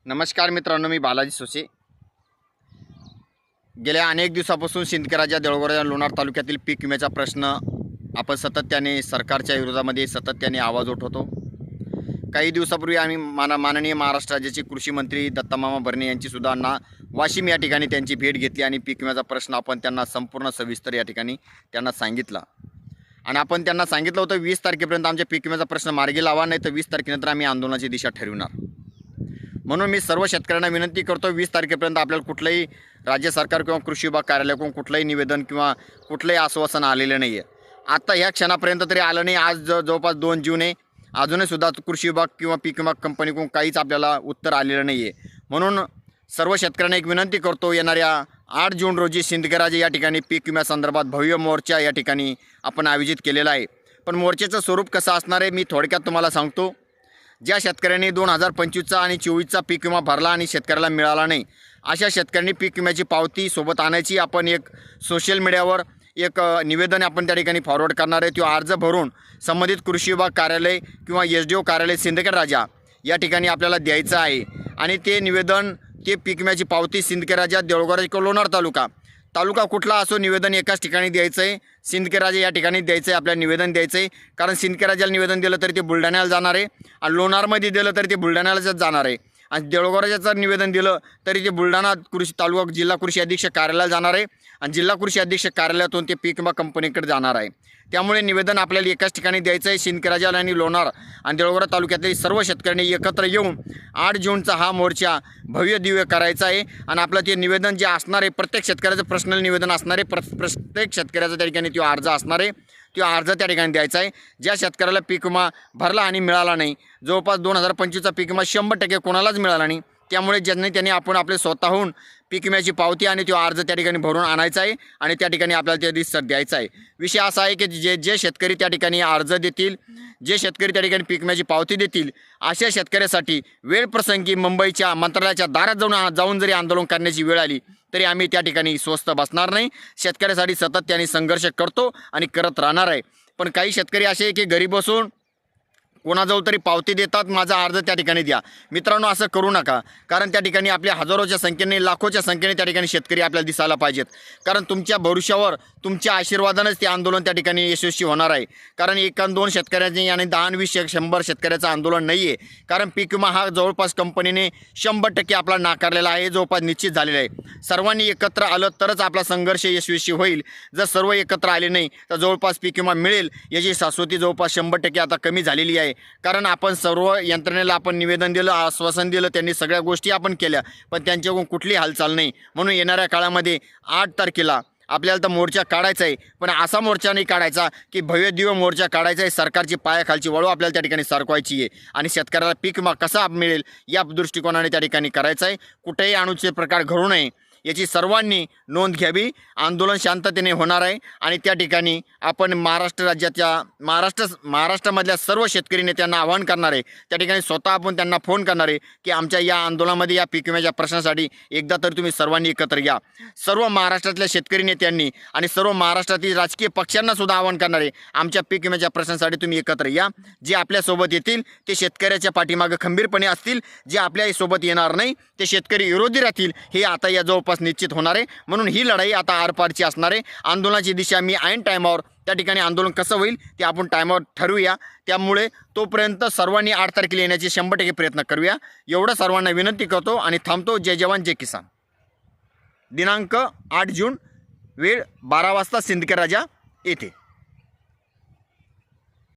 नमस्कार मित्रांनो, मी बालाजी सोसे. गेल्या अनेक दिवसापासून सिंदखेडराजा देऊळगाव लोणार तालुक्यातील पीक विम्याचा प्रश्न आपण सातत्याने सरकारच्या विरोधामध्ये सातत्याने आवाज उठवतो. काही दिवसापूर्वी आम्ही माननीय महाराष्ट्र राज्याचे कृषी मंत्री दत्तामामा भरणे यांची सुद्धा वाशिम या ठिकाणी त्यांची भेट घेतली आणि पीक विम्याचा प्रश्न आपण त्यांना संपूर्ण सविस्तर या ठिकाणी त्यांना सांगितला. आणि आपण त्यांना सांगितलं होतं 20 तारखेपर्यंत आमच्या पीक विम्याचा प्रश्न मार्गी लावा, नाही तर 20 तारखेनंतर आम्ही आंदोलनाची दिशा ठरविणार. म्हणून मी सर्व शेतकऱ्यांना विनंती करतो, 20 तारखेपर्यंत आपल्याला कुठलंही राज्य सरकार किंवा कृषी विभाग कार्यालयाकडून कुठलंही निवेदन किंवा कुठलंही आश्वासन आलेलं नाही आहे. आता ह्या क्षणापर्यंत तरी आलं नाही. आज जवळपास 2 जून आहे, अजूनही सुद्धा कृषी विभाग किंवा पीक विमा कंपनीकडून काहीच आपल्याला उत्तर आलेलं नाही आहे. म्हणून सर्व शेतकऱ्यांना एक विनंती करतो, येणाऱ्या 8 जून रोजी सिंदखेडराजा या ठिकाणी पीक विम्यासंदर्भात भव्य मोर्चा या ठिकाणी आपण आयोजित केलेला आहे. पण मोर्चाचं स्वरूप कसं असणार आहे मी थोडक्यात तुम्हाला सांगतो. ज्या शेतकऱ्यांनी 2025चा आणि 24चा पीक विमा भरला आणि शेतकऱ्याला मिळाला नाही, अशा शेतकऱ्यांनी पीक विम्याची पावती सोबत आणायची. आपण एक सोशल मीडियावर एक निवेदन आपण त्या ठिकाणी फॉरवर्ड करणार आहे. तो अर्ज भरून संबंधित कृषी विभाग कार्यालय किंवा SDO कार्यालय सिंदखेडराजा या ठिकाणी आपल्याला द्यायचं आहे. आणि ते निवेदन, ते पीक विम्याची पावती सिंदखेडराजा देऊळगाव किंवा लोणार तालुका कुठला असो, निवेदन एकाच ठिकाणी द्यायचं आहे. सिंदखेडराजा या ठिकाणी द्यायचं आहे, आपल्याला निवेदन द्यायचं आहे. कारण सिंदखेडराजाला निवेदन दिलं तरी ते बुलढाण्याला जाणार आहे, आणि लोणारमध्ये दिलं तरी ते बुलढाण्यालाच जाणार आहे. आणि देऊळगावचं निवेदन दिलं तरी ते बुलढाणा तालुका जिल्हा कृषी अधीक्षक कार्यालयाला जाणार आहे, आणि जिल्हा कृषी अधीक्षक कार्यालयातून ते पीक विमा कंपनीकडे जाणार आहे. त्यामुळे निवेदन आपल्याला एकाच ठिकाणी द्यायचं आहे. सिंदखेडराजा आणि लोणार आणि देऊळगाव तालुक्यातील सर्व शेतकऱ्यांनी एकत्र येऊन 8 जूनचा हा मोर्चा भव्य दिव्य करायचा आहे. आणि आपलं ते निवेदन जे असणार आहे, प्रत्येक शेतकऱ्याचं पर्सनल निवेदन असणार आहे. प्रत्येक शेतकऱ्याचा त्या ठिकाणी तो अर्ज असणार आहे. तो अर्ज त्या ठिकाणी द्यायचा आहे. ज्या शेतकऱ्याला पीक विमा भरला आणि मिळाला नाही, जवळपास 2025चा पीक विमा 100% कोणालाच मिळाला नाही, त्यामुळे त्यांनी आपण आपले स्वतःहून पीक विम्याची पावती आणि तो अर्ज त्या ठिकाणी भरून आणायचा आहे आणि त्या ठिकाणी आपल्याला ते रिसर द्यायचा आहे. विषय असा आहे की जे शेतकरी त्या ठिकाणी अर्ज देतील, जे शेतकरी त्या ठिकाणी पीक विम्याची पावती देतील, अशा शेतकऱ्यासाठी वेळप्रसंगी मुंबईच्या मंत्रालयाच्या दारात जाऊन जरी आंदोलन करण्याची वेळ आली तरी आम्ही त्या ठिकाणी स्वस्थ बसणार नाही. शेतकऱ्यासाठी सतत त्यांनी संघर्ष करतो आणि करत राहणार आहे. पण काही शेतकरी असे आहे की घरी बसून कोणाजवळ तरी पावती देतात, माझा अर्ज त्या ठिकाणी द्या. मित्रांनो, असं करू नका. कारण त्या ठिकाणी आपल्या हजारोच्या संख्येने, लाखोच्या संख्येने त्या ठिकाणी शेतकरी आपल्याला दिसायला पाहिजेत. कारण तुमच्या भरोश्यावर, तुमच्या आशीर्वादानेच ते आंदोलन त्या ठिकाणी यशस्वी होणार आहे. कारण 1-2 शेतकऱ्यांचे आणि 10-20-100 शेतकऱ्याचं आंदोलन नाही आहे. कारण पीक विमा हा जवळपास कंपनीने 100% आपला नाकारलेला आहे, जवळपास निश्चित झालेला आहे. सर्वांनी एकत्र आलं तरच आपला संघर्ष यशस्वी होईल. जर सर्व एकत्र आले नाही तर जवळपास पीक विमा मिळेल याची शाश्वती जवळपास 100% आता कमी झालेली आहे. कारण आपण सर्व यंत्रणेला आपण निवेदन दिलं, आश्वासन दिलं, त्यांनी सगळ्या गोष्टी आपण केल्या, पण त्यांच्याकडून कुठलीही हालचाल नाही. म्हणून येणाऱ्या काळामध्ये 8 तारखेला आपल्याला तर मोर्चा काढायचा आहे, पण असा मोर्चा नाही काढायचा की भव्य दिव्य मोर्चा काढायचा आहे. सरकारची पायाखालची वळू आपल्याला त्या ठिकाणी सरकवायची आहे आणि शेतकऱ्याला पीक विमा कसा मिळेल या दृष्टिकोनाने त्या ठिकाणी करायचं आहे. कुठेही अनुचित प्रकार घडू नये याची सर्वांनी नोंद घ्यावी. आंदोलन शांततेने होणार आहे आणि त्या ठिकाणी आपण महाराष्ट्रामधल्या सर्व शेतकरी नेत्यांना आवाहन करणार आहे. त्या ठिकाणी स्वतः आपण त्यांना फोन करणार आहे की आमच्या या आंदोलनामध्ये, या पीक विम्याच्या प्रश्नासाठी एकदा तर तुम्ही सर्वांनी एकत्र या. सर्व महाराष्ट्रातल्या शेतकरी नेत्यांनी आणि सर्व महाराष्ट्रातील राजकीय पक्षांना सुद्धा आवाहन करणार आहे, आमच्या पीक विम्याच्या प्रश्नासाठी तुम्ही एकत्र या. जे आपल्यासोबत येतील ते शेतकऱ्याच्या पाठीमागे खंबीरपणे असतील, जे आपल्यासोबत येणार नाही ते शेतकरी विरोधी राहतील, हे आता या जवळपास निश्चित होणार आहे. म्हणून ही लढाई आता आरपारची असणार आहे. आंदोलनाची दिशा मी ऐन टायमावर त्या ठिकाणी आंदोलन कसं होईल ते आपण टायमावर ठरवूया. त्यामुळे तोपर्यंत सर्वांनी 8 तारखेला येण्याचे 100% प्रयत्न करूया. एवढं सर्वांना विनंती करतो आणि थांबतो. जय जवान जय किसान. दिनांक 8 जून, वेळ 12 वाजता सिंदखेडराजा येथे.